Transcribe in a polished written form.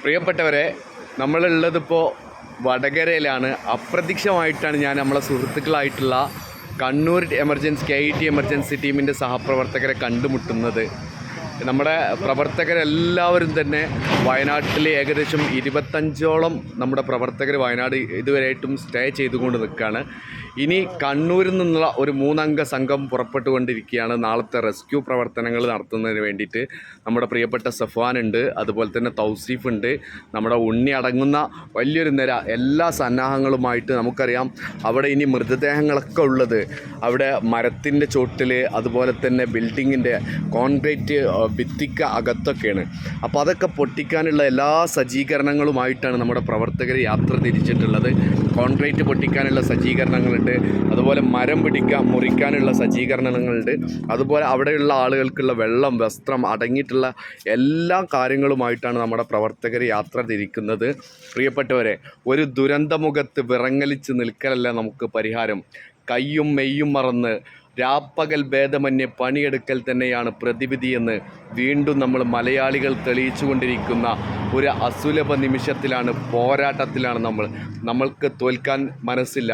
പ്രിയപ്പെട്ടവരെ, നമ്മളുള്ളതിപ്പോൾ വടകരയിലാണ്. അപ്രതീക്ഷിതമായിട്ടാണ് ഞാൻ നമ്മളെ സുഹൃത്തുക്കളായിട്ടുള്ള കണ്ണൂർ എമർജൻസി KIT എമർജൻസി ടീമിൻ്റെ സഹപ്രവർത്തകരെ കണ്ടുമുട്ടുന്നത്. നമ്മുടെ പ്രവർത്തകരെല്ലാവരും തന്നെ വയനാട്ടിൽ ഏകദേശം 25ഓളം നമ്മുടെ പ്രവർത്തകർ വയനാട് ഇതുവരെയായിട്ടും സ്റ്റേ ചെയ്തുകൊണ്ട് നിൽക്കുകയാണ്. ഇനി കണ്ണൂരിൽ നിന്നുള്ള ഒരു 3 അംഗ സംഘം പുറപ്പെട്ടുകൊണ്ടിരിക്കുകയാണ് നാളത്തെ റെസ്ക്യൂ പ്രവർത്തനങ്ങൾ നടത്തുന്നതിന് വേണ്ടിയിട്ട്. നമ്മുടെ പ്രിയപ്പെട്ട സഫ്വാൻ ഉണ്ട്, അതുപോലെ തന്നെ തൗസീഫ് ഉണ്ട്, നമ്മുടെ ഉണ്ണി അടങ്ങുന്ന വലിയൊരു നിര എല്ലാ സന്നാഹങ്ങളുമായിട്ട്. നമുക്കറിയാം അവിടെ ഇനി മൃതദേഹങ്ങളൊക്കെ ഉള്ളത് അവിടെ മരത്തിൻ്റെ ചോട്ടിൽ, അതുപോലെ തന്നെ ബിൽഡിങ്ങിൻ്റെ കോൺക്രീറ്റ് ഭിത്തിക്ക് അകത്തൊക്കെയാണ്. അപ്പോൾ അതൊക്കെ പൊട്ടിക്കാനുള്ള എല്ലാ സജ്ജീകരണങ്ങളുമായിട്ടാണ് നമ്മുടെ പ്രവർത്തകർ യാത്ര തിരിച്ചിട്ടുള്ളത്. കോൺക്രീറ്റ് പൊട്ടിക്കാനുള്ള സജ്ജീകരണങ്ങളുണ്ട്, അതുപോലെ മരം മുറിക്കാനുള്ള സജ്ജീകരണങ്ങളുണ്ട്, അതുപോലെ അവിടെയുള്ള ആളുകൾക്കുള്ള വെള്ളം, വസ്ത്രം അടങ്ങിയിട്ടുള്ള എല്ലാ കാര്യങ്ങളുമായിട്ടാണ് നമ്മുടെ പ്രവർത്തകർ യാത്ര തിരിക്കുന്നത്. പ്രിയപ്പെട്ടവരെ, ഒരു ദുരന്തമുഖത്ത് വിറങ്ങലിച്ച് നിൽക്കലല്ല നമുക്ക് പരിഹാരം. കയ്യും മെയ്യും മറന്ന് രാപ്പകൽ ഭേദമന്യേ പണിയെടുക്കൽ തന്നെയാണ് പ്രതിവിധിയെന്ന് വീണ്ടും നമ്മൾ മലയാളികൾ തെളിയിച്ചു കൊണ്ടിരിക്കുന്ന ഒരു അസുലഭ നിമിഷത്തിലാണ്, പോരാട്ടത്തിലാണ് നമ്മൾക്ക് തോൽക്കാൻ മനസ്സില്ല.